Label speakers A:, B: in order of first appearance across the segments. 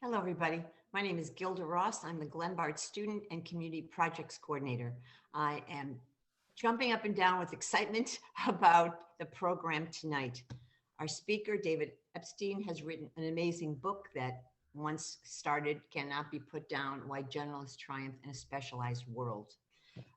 A: Hello, everybody. My name is Gilda Ross. I'm the Glenbard Student and Community Projects Coordinator. I am jumping up and down with excitement about the program tonight. Our speaker, David Epstein, has written an amazing book that, once started, cannot be put down: Why Generalists Triumph in a Specialized World.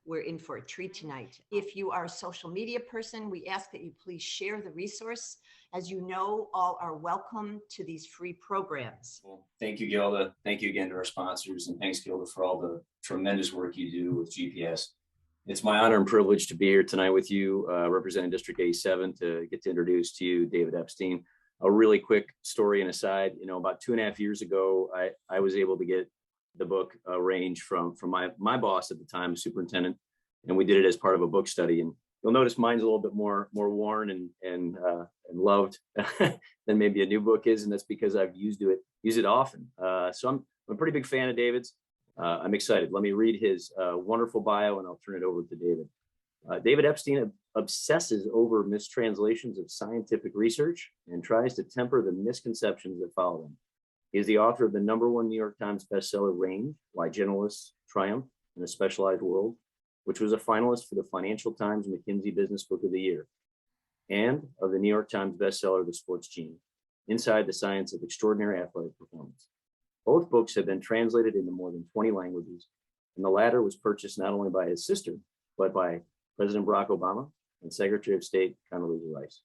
A: We're in for a treat tonight. If you are a social media person, we ask that you please share the resource. As you know, all are welcome to these free programs.
B: Well, thank you, Gilda. Thank you again to our sponsors, and thanks, Gilda, for all the tremendous work you do with GPS. It's my honor and privilege to be here tonight with you, representing District 87, to get to introduce to you David Epstein. A really quick story and aside, about 2.5 years ago, I was able to get the book arranged from my boss at the time, superintendent, and we did it as part of a book study. And you'll notice mine's a little bit more worn and loved than maybe a new book is, and that's because I've used it often. So I'm a pretty big fan of David's. I'm excited. Let me read his wonderful bio, and I'll turn it over to David. David Epstein obsesses over mistranslations of scientific research and tries to temper the misconceptions that follow them. He is the author of the #1 New York Times bestseller Range, Why Generalists Triumph in a Specialized World, which was a finalist for the Financial Times McKinsey Business Book of the Year, and of the New York Times bestseller The Sports Gene, Inside the Science of Extraordinary Athletic Performance. Both books have been translated into more than 20 languages, and the latter was purchased not only by his sister, but by President Barack Obama and Secretary of State Condoleezza Rice.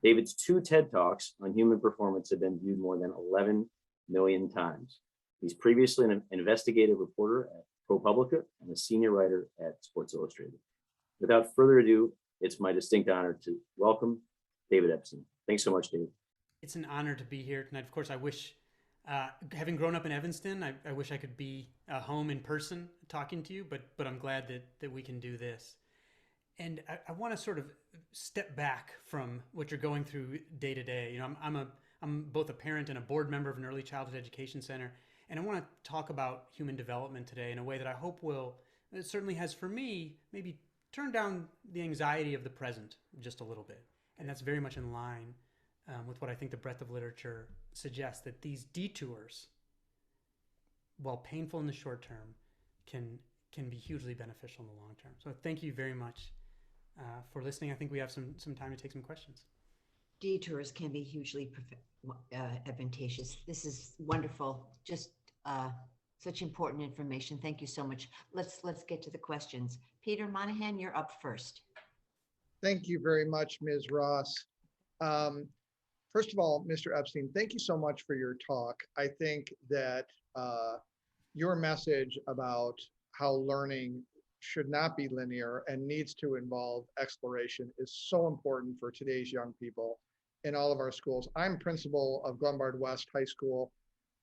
B: David's 2 TED Talks on human performance have been viewed more than 11 million times. He's previously an investigative reporter at ProPublica and a senior writer at Sports Illustrated. Without further ado, it's my distinct honor to welcome David Epstein. Thanks so much, David.
C: It's an honor to be here tonight. Of course, I wish, having grown up in Evanston, I wish I could be home in person talking to you, but I'm glad that we can do this. And I want to sort of step back from what you're going through day to day. I'm both a parent and a board member of an early childhood education center, and I want to talk about human development today in a way that I hope will, it certainly has for me, maybe turn down the anxiety of the present just a little bit. And that's very much in line with what I think the breadth of literature suggests, that these detours, while painful in the short term, can be hugely beneficial in the long term. So thank you very much for listening. I think we have some time to take some questions.
A: Detours can be hugely advantageous. This is wonderful. Just such important information. Thank you so much. Let's get to the questions. Peter Monahan, you're up first.
D: Thank you very much, Ms. Ross. First of all, Mr. Epstein, thank you so much for your talk. I think that your message about how learning should not be linear and needs to involve exploration is so important for today's young people in all of our schools. I'm principal of Glenbard West High School,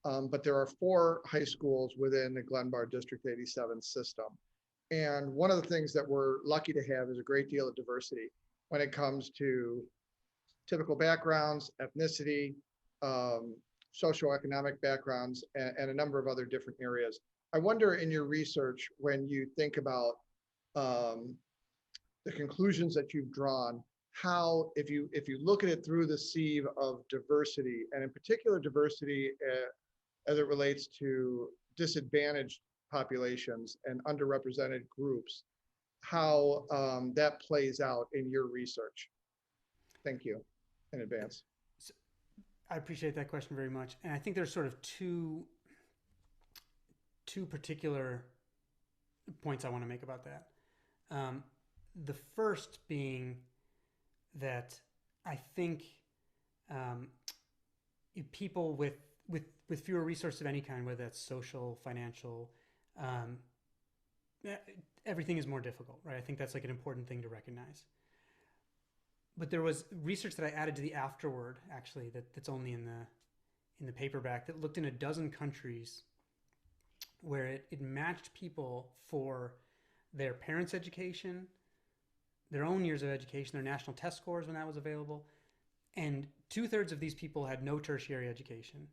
D: but there are 4 high schools within the Glenbard District 87 system. And one of the things that we're lucky to have is a great deal of diversity when it comes to typical backgrounds, ethnicity, socioeconomic backgrounds, and a number of other different areas. I wonder, in your research, when you think about the conclusions that you've drawn, how, if you look at it through the sieve of diversity, and in particular diversity as it relates to disadvantaged populations and underrepresented groups, how that plays out in your research. Thank you in advance.
C: I appreciate that question very much. And I think there's sort of two particular points I want to make about that. The first being that I think people with fewer resources of any kind, whether that's social, financial, everything is more difficult, right? I think that's like an important thing to recognize. But there was research that I added to the afterword, actually, that's only in the paperback, that looked in a dozen countries where it matched people for their parents' education, their own years of education, their national test scores when that was available. And 2/3 of these people had no tertiary education.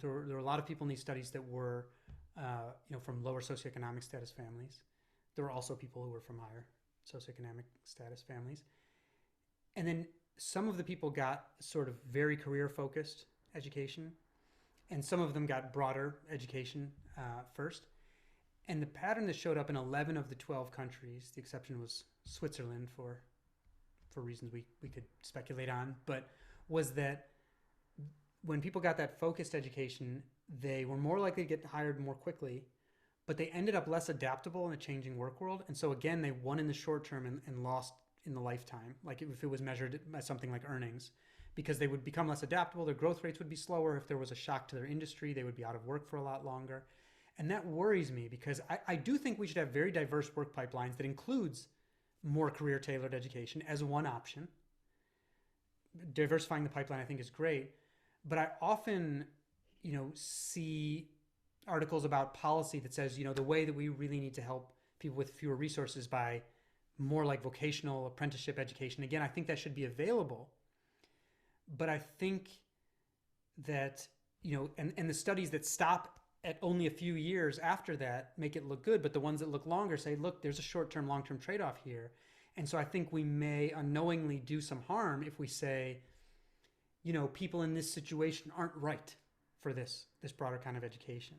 C: There were a lot of people in these studies that were from lower socioeconomic status families. There were also people who were from higher socioeconomic status families. And then some of the people got sort of very career-focused education, and some of them got broader education first. And the pattern that showed up in 11 of the 12 countries, the exception was Switzerland for reasons we could speculate on, but was that when people got that focused education, they were more likely to get hired more quickly, but they ended up less adaptable in a changing work world. And so again, they won in the short term and lost in the lifetime, like if it was measured by something like earnings, because they would become less adaptable, their growth rates would be slower. If there was a shock to their industry, they would be out of work for a lot longer. And that worries me because I do think we should have very diverse work pipelines that includes more career tailored education as one option. Diversifying the pipeline, I think, is great. But I often, see articles about policy that says, the way that we really need to help people with fewer resources by more like vocational apprenticeship education. Again, I think that should be available. But I think that, and the studies that stop at only a few years after that make it look good, but the ones that look longer say, look, there's a short-term, long-term trade-off here. And so I think we may unknowingly do some harm if we say, people in this situation aren't right for this broader kind of education.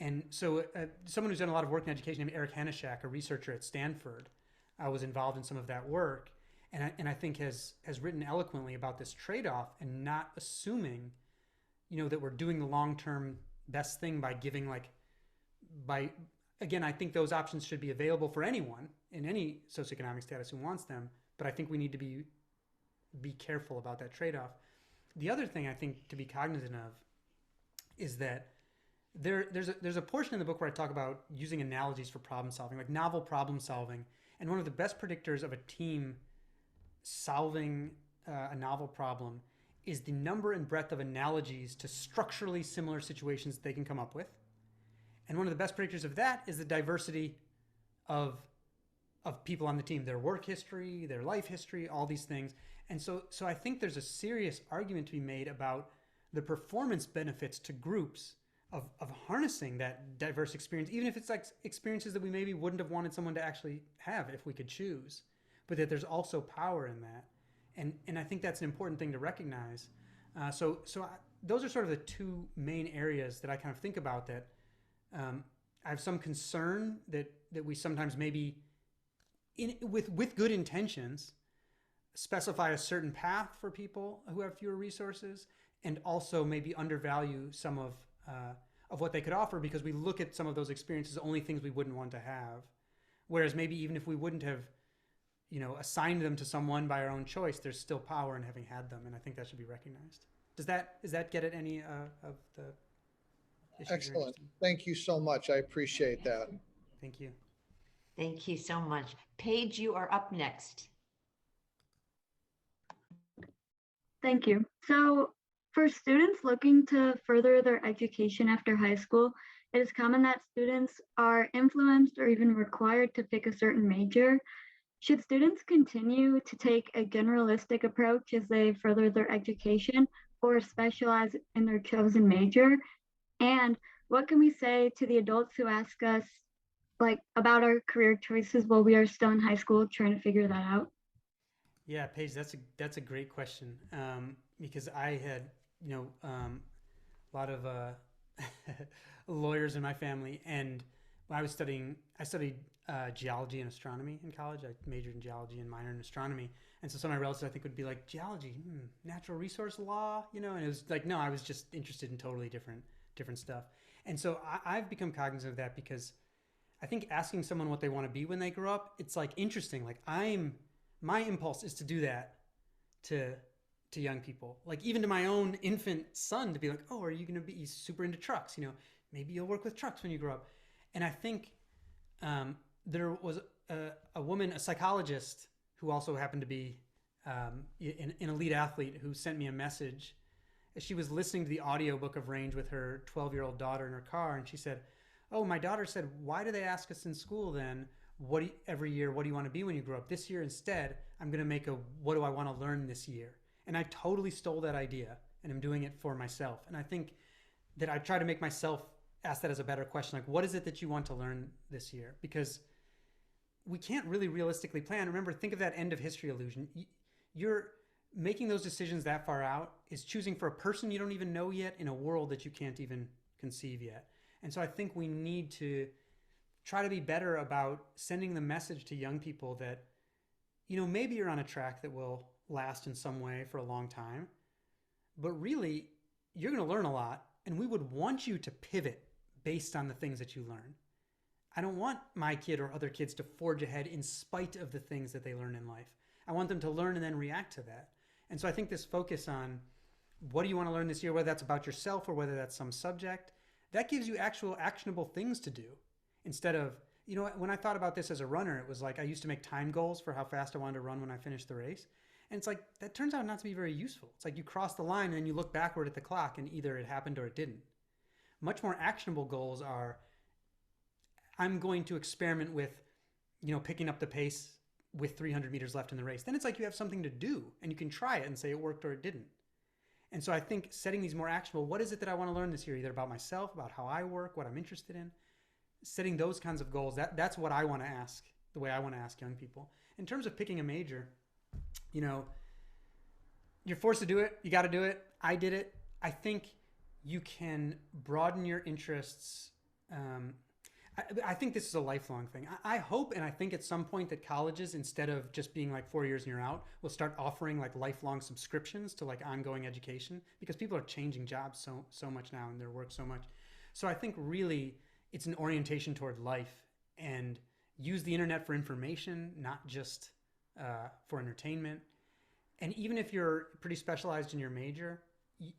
C: And so someone who's done a lot of work in education named Eric Hanishak, a researcher at Stanford, was involved in some of that work. And I think has written eloquently about this trade-off and not assuming, that we're doing the long-term best thing by giving again, I think those options should be available for anyone in any socioeconomic status who wants them. But I think we need to be careful about that trade-off. The other thing I think to be cognizant of is that there's a portion in the book where I talk about using analogies for problem solving, like novel problem solving. And one of the best predictors of a team solving a novel problem is the number and breadth of analogies to structurally similar situations that they can come up with. And one of the best predictors of that is the diversity of people on the team, their work history, their life history, all these things. And so I think there's a serious argument to be made about the performance benefits to groups of harnessing that diverse experience, even if it's like experiences that we maybe wouldn't have wanted someone to actually have if we could choose, but that there's also power in that. And I think that's an important thing to recognize. So those are sort of the two main areas that I kind of think about that I have some concern that we sometimes maybe with good intentions specify a certain path for people who have fewer resources, and also maybe undervalue some of what they could offer because we look at some of those experiences as only things we wouldn't want to have. Whereas maybe even if we wouldn't have assigned them to someone by our own choice, there's still power in having had them, and I think that should be recognized. Does that get at any of the issues?
D: Excellent. Thank you so much. I appreciate that.
C: Thank you.
A: Thank you so much. Paige, you are up next.
E: Thank you. So for students looking to further their education after high school, it is common that students are influenced or even required to pick a certain major. Should students continue to take a generalistic approach as they further their education or specialize in their chosen major? And what can we say to the adults who ask us about our career choices while we are still in high school trying to figure that out?
C: Yeah, Paige, that's a great question because I had a lot of lawyers in my family, and when I studied geology and astronomy in college. I majored in geology and minored in astronomy, and so some of my relatives I think would be like, geology, natural resource law, and it was like, no, I was just interested in totally different stuff. And so I've become cognizant of that because I think asking someone what they want to be when they grow up, it's like interesting. Like my impulse is to do that to young people, like even to my own infant son, to be like, oh, are you going to be super into trucks? Maybe you'll work with trucks when you grow up. And I think there was a woman, a psychologist, who also happened to be an elite athlete, who sent me a message. She was listening to the audiobook of Range with her 12-year-old daughter in her car, and she said, oh, my daughter said, why do they ask us in school then, every year, what do you want to be when you grow up? This year instead, I'm going to make what do I want to learn this year? And I totally stole that idea, and I'm doing it for myself. And I think that I try to make myself ask that as a better question, like, what is it that you want to learn this year? Because we can't really realistically plan. Remember, think of that end of history illusion. making those decisions that far out is choosing for a person you don't even know yet in a world that you can't even conceive yet. And so I think we need to try to be better about sending the message to young people that, maybe you're on a track that will last in some way for a long time, but really you're going to learn a lot, and we would want you to pivot based on the things that you learn. I don't want my kid or other kids to forge ahead in spite of the things that they learn in life. I want them to learn and then react to that. And so I think this focus on what do you want to learn this year, whether that's about yourself or whether that's some subject, that gives you actual actionable things to do. Instead of, when I thought about this as a runner, it was like I used to make time goals for how fast I wanted to run when I finished the race. And it's like, that turns out not to be very useful. It's like you cross the line and then you look backward at the clock and either it happened or it didn't. Much more actionable goals are, I'm going to experiment with, picking up the pace with 300 meters left in the race. Then it's like you have something to do and you can try it and say it worked or it didn't. And so I think setting these more actionable, what is it that I want to learn this year, either about myself, about how I work, what I'm interested in, setting those kinds of goals, that's what I want to ask, the way I want to ask young people. In terms of picking a major, you're forced to do it. You got to do it. I did it. I think you can broaden your interests. I think this is a lifelong thing. I hope and I think at some point that colleges, instead of just being like 4 years and you're out, will start offering like lifelong subscriptions to like ongoing education, because people are changing jobs so much now and their work so much. So I think really it's an orientation toward life, and use the internet for information, not just for entertainment. And even if you're pretty specialized in your major,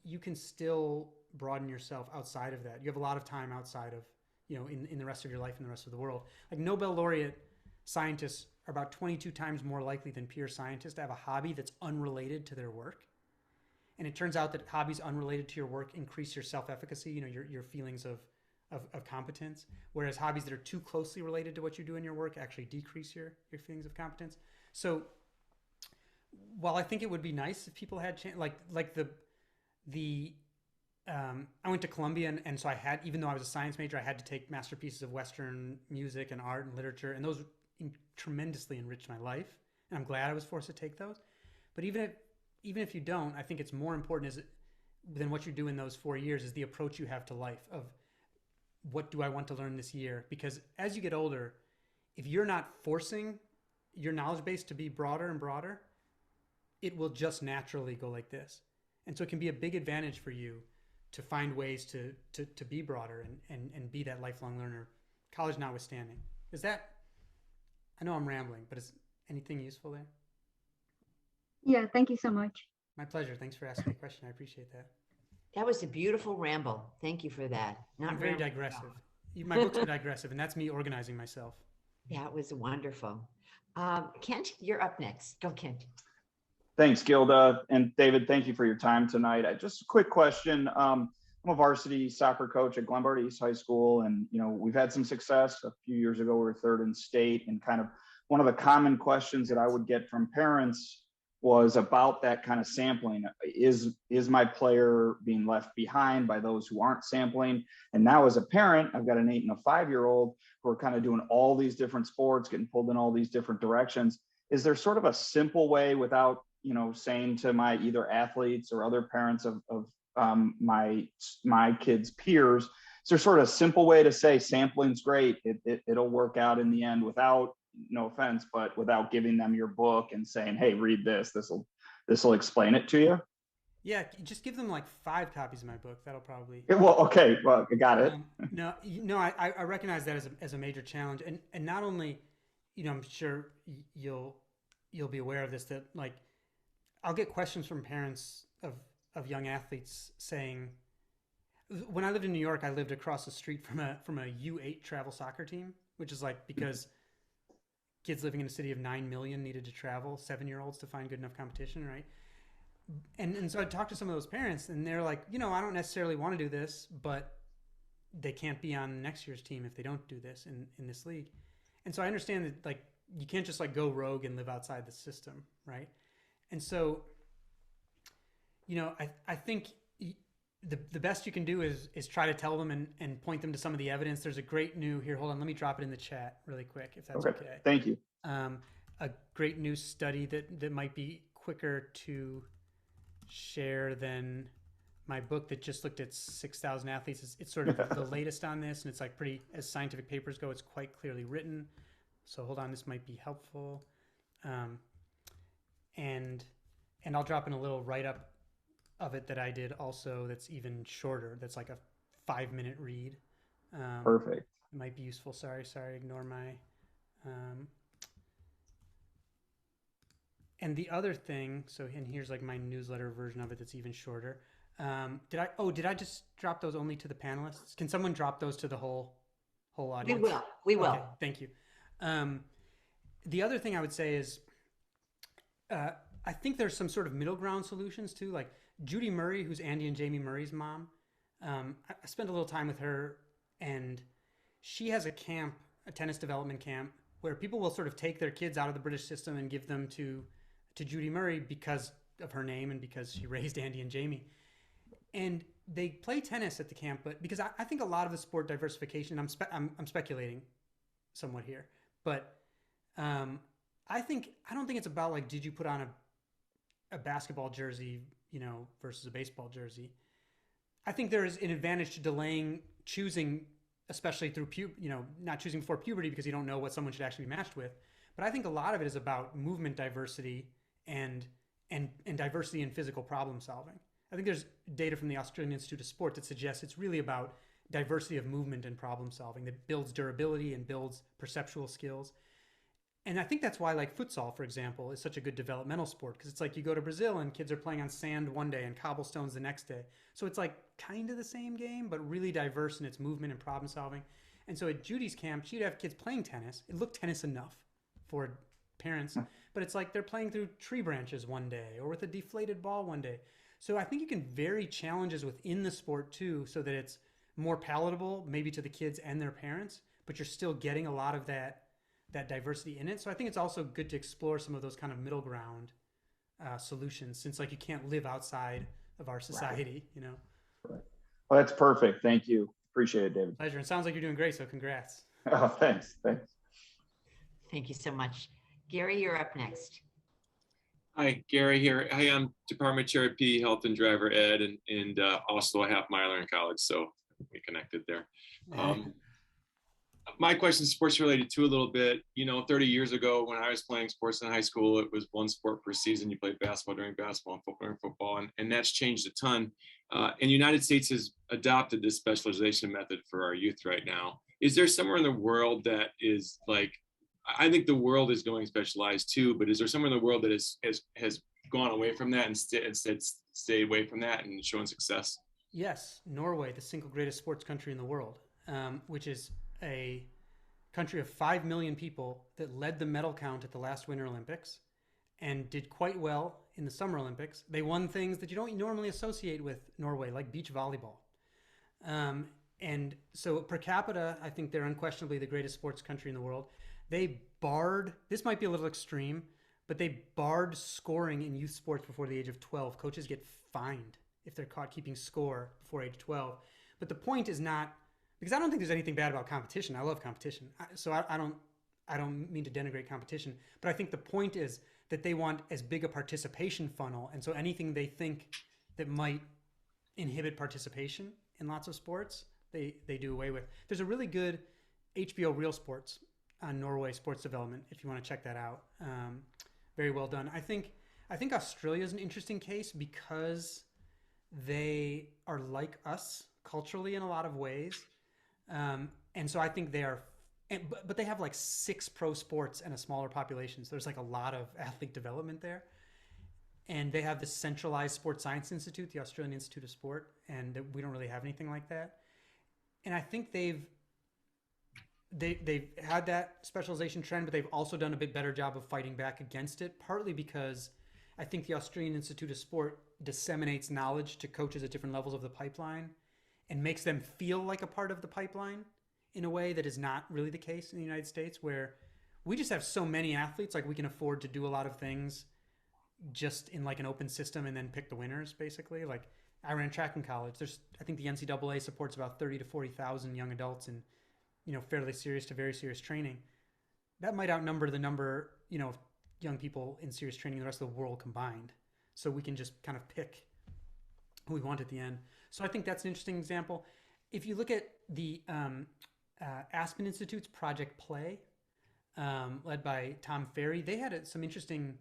C: you can still broaden yourself outside of that. You have a lot of time outside of, in the rest of your life and the rest of the world. Like Nobel laureate scientists are about 22 times more likely than pure scientists to have a hobby that's unrelated to their work. And it turns out that hobbies unrelated to your work increase your self-efficacy, your feelings of competence, whereas hobbies that are too closely related to what you do in your work actually decrease your feelings of competence. So while I think it would be nice if people had I went to Columbia, and so I had, even though I was a science major, I had to take masterpieces of Western music and art and literature, and those tremendously enriched my life, and I'm glad I was forced to take those. But even if you don't, I think it's more important than what you do in those 4 years is the approach you have to life of what do I want to learn this year? Because as you get older, if you're not forcing your knowledge base to be broader and broader, it will just naturally go like this. And so it can be a big advantage for you to find ways to be broader and be that lifelong learner, college notwithstanding. I know I'm rambling, but is anything useful there?
E: Yeah, thank you so much.
C: My pleasure. Thanks for asking the question. I appreciate that.
A: That was a beautiful ramble. Thank you for that.
C: I'm very digressive. My books are digressive, and that's me organizing myself.
A: Yeah, it was wonderful. Kent, you're up next. Go, Kent.
F: Thanks, Gilda. And David, thank you for your time tonight. Just a quick question. I'm a varsity soccer coach at Glenbard East High School, and we've had some success. A few years ago, we were third in state, and kind of one of the common questions that I would get from parents was about that kind of sampling. Is my player being left behind by those who aren't sampling? And now as a parent, I've got an 8 and a 5-year-old who are kind of doing all these different sports, getting pulled in all these different directions. Is there sort of a simple way, without saying to my either athletes or other parents of my kids' peers, is there sort of a simple way to say sampling's great, it'll work out in the end, without, no offense, but without giving them your book and saying, hey, read this, this'll explain it to you?
C: Yeah, just give them like 5 copies of my book. That'll probably.
F: Well, okay, well, I got it.
C: I recognize that as a major challenge, and not only, I'm sure you'll be aware of this, that like I'll get questions from parents of young athletes saying, when I lived in New York, I lived across the street from a U8 travel soccer team, which is like because kids living in a city of 9 million needed to travel, 7-year-olds, to find good enough competition, right? And so I talked to some of those parents, and they're like, I don't necessarily want to do this, but they can't be on next year's team if they don't do this in this league. And so I understand that like you can't just like go rogue and live outside the system, right? And so, I think the best you can do is try to tell them and point them to some of the evidence. There's a great new, here, hold on, let me drop it in the chat really quick, if that's okay.
F: Thank you.
C: A great new study that might be quicker to share than my book that just looked at 6,000 athletes. It's sort of the latest on this, and it's like pretty, as scientific papers go, it's quite clearly written. So hold on, this might be helpful. And I'll drop in a little write-up of it that I did also that's even shorter. That's like a 5-minute read.
F: Perfect.
C: It might be useful. Sorry, ignore my... And the other thing, and here's like my newsletter version of it that's even shorter. Did I just drop those only to the panelists? Can someone drop those to the whole audience?
A: We will.
C: Okay, thank you. The other thing I would say is, I think there's some sort of middle ground solutions too. Like Judy Murray, who's Andy and Jamie Murray's mom. I spent a little time with her, and she has a camp, a tennis development camp, where people will sort of take their kids out of the British system and give them to Judy Murray because of her name and because she raised Andy and Jamie. And they play tennis at the camp, but because I think a lot of the sport diversification, I'm speculating somewhat here, but I don't think it's about like, did you put on a basketball jersey, versus a baseball jersey? I think there is an advantage to delaying choosing, especially through not choosing before puberty because you don't know what someone should actually be matched with. But I think a lot of it is about movement diversity and diversity in physical problem solving. I think there's data from the Australian Institute of Sport that suggests it's really about diversity of movement and problem solving that builds durability and builds perceptual skills. And I think that's why, like futsal, for example, is such a good developmental sport, because it's like you go to Brazil and kids are playing on sand one day and cobblestones the next day. So it's like kind of the same game, but really diverse in its movement and problem solving. And so at Judy's camp, she'd have kids playing tennis. It looked tennis enough for parents, but it's like they're playing through tree branches one day or with a deflated ball one day. So I think you can vary challenges within the sport too, so that it's more palatable maybe to the kids and their parents, but you're still getting a lot of that diversity in it. So I think it's also good to explore some of those kind of middle ground solutions, since like you can't live outside of our society,
F: Right. Well, that's perfect. Thank you. Appreciate it, David.
C: Pleasure. It sounds like you're doing great, so congrats.
F: Oh, thanks.
A: Thank you so much. Gary, you're up next.
G: Hi, Gary here. Hi, I'm Department Chair at PE Health and Driver Ed, and also a half miler in college, so we connected there. My question is sports related too a little bit. 30 years ago when I was playing sports in high school, it was one sport per season. You played basketball during basketball and football during football, and that's changed a ton. And the United States has adopted this specialization method for our youth right now. Is there somewhere in the world that is like, I think the world is going specialized too, but is there somewhere in the world that has gone away from that and instead stayed away from that and shown success?
C: Yes, Norway, the single greatest sports country in the world, which is a country of 5 million people that led the medal count at the last Winter Olympics and did quite well in the Summer Olympics. They won things that you don't normally associate with Norway, like beach volleyball. And so per capita, I think they're unquestionably the greatest sports country in the world. They barred, this might be a little extreme, but they barred scoring in youth sports before the age of 12. Coaches get fined if they're caught keeping score before age 12. But the point is not, because I don't think there's anything bad about competition. I love competition. So I don't mean to denigrate competition, but I think the point is that they want as big a participation funnel. And so anything they think that might inhibit participation in lots of sports, they do away with. There's a really good HBO Real Sports on Norway sports development, if you want to check that out. Very well done. I think Australia is an interesting case because they are like us culturally in a lot of ways. And so I think they are, but they have like 6 pro sports and a smaller population. So there's like a lot of athlete development there. And they have the centralized Sports Science Institute, the Australian Institute of Sport, and we don't really have anything like that. And I think they've had that specialization trend, but they've also done a bit better job of fighting back against it, partly because I think the Australian Institute of Sport disseminates knowledge to coaches at different levels of the pipeline and makes them feel like a part of the pipeline in a way that is not really the case in the United States, where we just have so many athletes, like we can afford to do a lot of things just in like an open system and then pick the winners, basically. Like I ran track in college. I think the NCAA supports about 30 to 40,000 young adults in, fairly serious to very serious training. That might outnumber the number, young people in serious training, the rest of the world combined. So we can just kind of pick who we want at the end. So I think that's an interesting example. If you look at the Aspen Institute's Project Play, led by Tom Ferry, they had some interesting,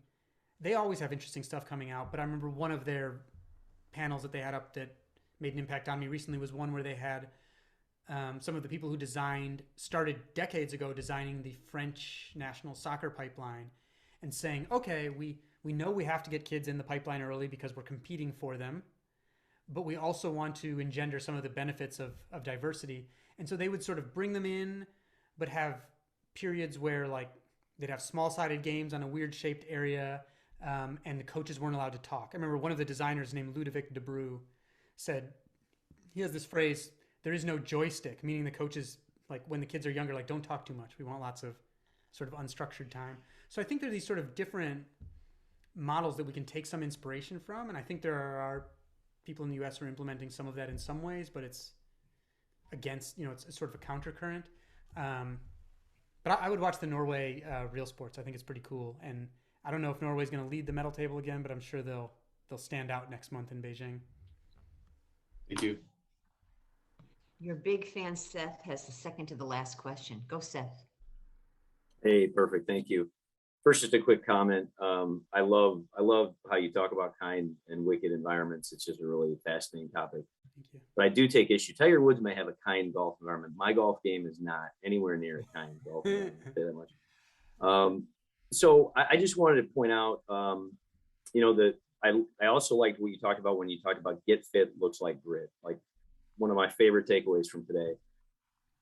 C: they always have interesting stuff coming out, but I remember one of their panels that they had up that made an impact on me recently was one where they had some of the people who started decades ago designing the French national soccer pipeline and saying, okay, we know we have to get kids in the pipeline early because we're competing for them, but we also want to engender some of the benefits of diversity. And so they would sort of bring them in, but have periods where like they'd have small-sided games on a weird shaped area, and the coaches weren't allowed to talk. I remember one of the designers named Ludovic Debreu said, he has this phrase, there is no joystick, meaning the coaches, like when the kids are younger, like don't talk too much. We want lots of sort of unstructured time. So I think there are these sort of different models that we can take some inspiration from. And I think there are people in the US who are implementing some of that in some ways, but it's against, it's sort of a countercurrent. But I would watch the Norway Real Sports. I think it's pretty cool. And I don't know if Norway's going to lead the medal table again, but I'm sure they'll stand out next month in Beijing.
G: Thank you.
A: Your big fan, Seth, has the second to the last question. Go, Seth.
B: Hey, perfect. Thank you. First, just a quick comment. I love how you talk about kind and wicked environments. It's just a really fascinating topic.
C: Thank you.
B: But I do take issue. Tiger Woods may have a kind golf environment. My golf game is not anywhere near a kind golf environment. I'll say that much. So I just wanted to point out, that I also liked what you talked about when you talked about get fit looks like grit. Like one of my favorite takeaways from today.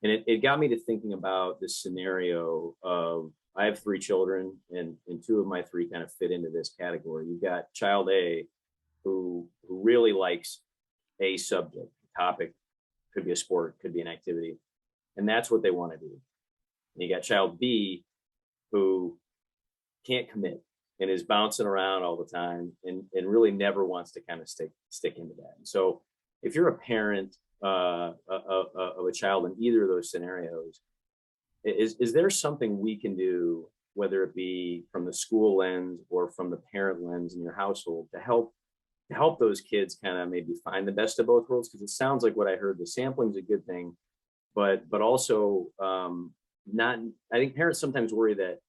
B: And it got me to thinking about this scenario of, I have 3 children and 2 of my 3 kind of fit into this category. You've got child A who really likes a subject, topic, could be a sport, could be an activity. And that's what they want to do. And you got child B who can't commit and is bouncing around all the time and really never wants to kind of stick into that. And so if you're a parent of a child in either of those scenarios, is there something we can do, whether it be from the school lens or from the parent lens in your household, to help those kids kind of maybe find the best of both worlds? Because it sounds like what I heard, the sampling is a good thing, but also not. I think parents sometimes worry that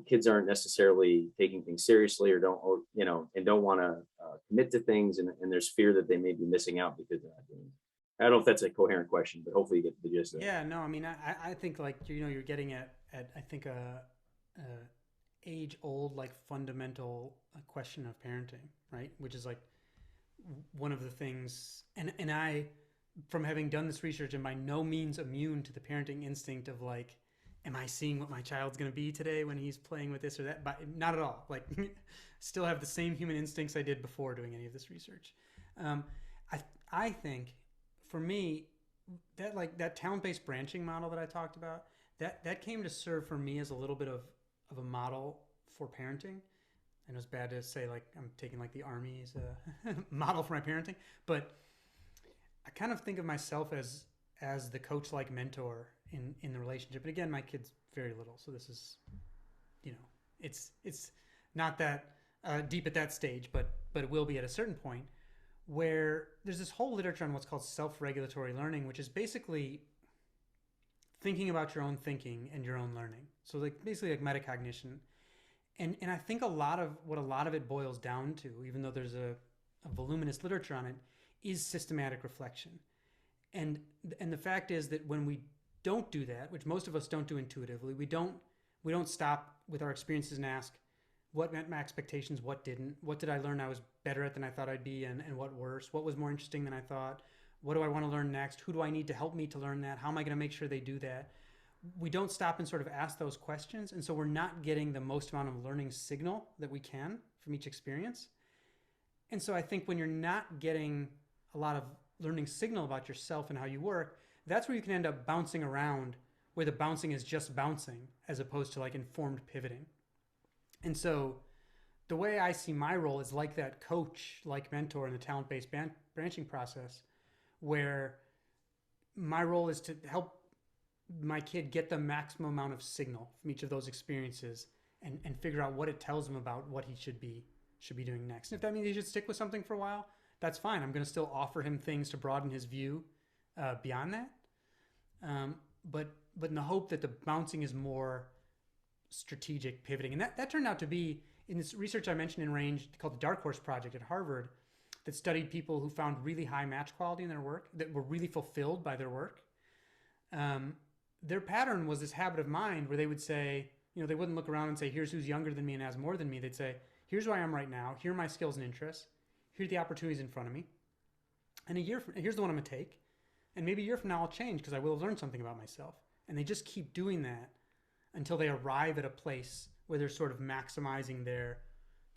B: kids aren't necessarily taking things seriously or don't want to commit to things, and there's fear that they may be missing out because they're not doing it. I don't know if that's a coherent question, but hopefully you get the gist of it.
C: Yeah, no, I mean, I think like, you're getting at I think a age old, like fundamental question of parenting, right? Which is like one of the things, and I, from having done this research, am by no means immune to the parenting instinct of like, am I seeing what my child's going to be today when he's playing with this or that? But not at all. Like, still have the same human instincts I did before doing any of this research. I think, for me, that talent-based branching model that I talked about, that came to serve for me as a little bit of a model for parenting. I know it's bad to say like I'm taking like the Army as a model for my parenting, but I kind of think of myself as the coach-like mentor in the relationship. And again, my kid's very little, so this is, it's not that deep at that stage, but it will be at a certain point, where there's this whole literature on what's called self-regulatory learning, which is basically thinking about your own thinking and your own learning. So like basically like metacognition. And I think a lot of it boils down to, even though there's a voluminous literature on it, is systematic reflection. And the fact is that when we don't do that, which most of us don't do intuitively, we don't stop with our experiences and ask, what met my expectations, what didn't? What did I learn I was better at than I thought I'd be, and what worse? What was more interesting than I thought? What do I want to learn next? Who do I need to help me to learn that? How am I going to make sure they do that? We don't stop and sort of ask those questions, and so we're not getting the most amount of learning signal that we can from each experience. And so I think when you're not getting a lot of learning signal about yourself and how you work, that's where you can end up bouncing around, where the bouncing is just bouncing as opposed to like informed pivoting. And so the way I see my role is like that coach, like mentor in the talent-based branching process, where my role is to help my kid get the maximum amount of signal from each of those experiences and figure out what it tells him about what he should be doing next. And if that means he should stick with something for a while, that's fine. I'm going to still offer him things to broaden his view beyond that. But in the hope that the bouncing is more strategic pivoting. And that turned out to be, in this research I mentioned in Range called the Dark Horse Project at Harvard, that studied people who found really high match quality in their work, that were really fulfilled by their work. Their pattern was this habit of mind where they would say, they wouldn't look around and say, here's who's younger than me and has more than me. They'd say, here's who I am right now. Here are my skills and interests. Here are the opportunities in front of me. And here's the one I'm going to take. And maybe a year from now I'll change because I will have learned something about myself. And they just keep doing that until they arrive at a place where they're sort of maximizing their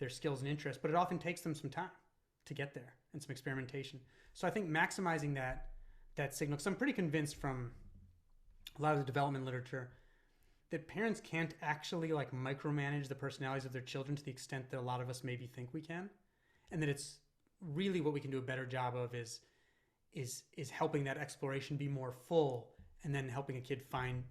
C: skills and interests. But it often takes them some time to get there and some experimentation. So I think maximizing that signal, because I'm pretty convinced from a lot of the development literature that parents can't actually like micromanage the personalities of their children to the extent that a lot of us maybe think we can. And that it's really what we can do a better job of is helping that exploration be more full, and then helping a kid find,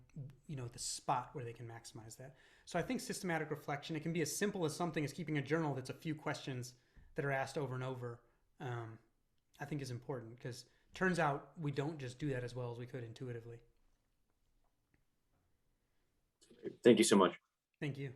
C: the spot where they can maximize that. So I think systematic reflection, it can be as simple as something as keeping a journal that's a few questions that are asked over and over, I think is important, because turns out we don't just do that as well as we could intuitively.
B: Thank you so much.
C: Thank you.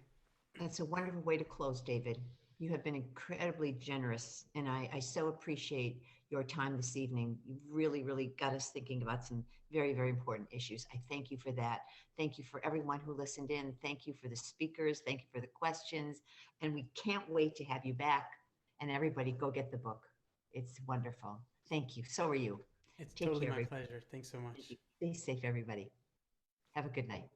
A: That's a wonderful way to close, David. You have been incredibly generous, and I so appreciate your time this evening. You really, really got us thinking about some very, very important issues. I thank you for that. Thank you for everyone who listened in. Thank you for the speakers. Thank you for the questions. And we can't wait to have you back. And everybody go get the book. It's wonderful. Thank you. So are you.
C: It's
A: Take
C: totally
A: care,
C: my
A: everybody.
C: pleasure. Thanks so much.
A: Stay safe, everybody. Have a good night.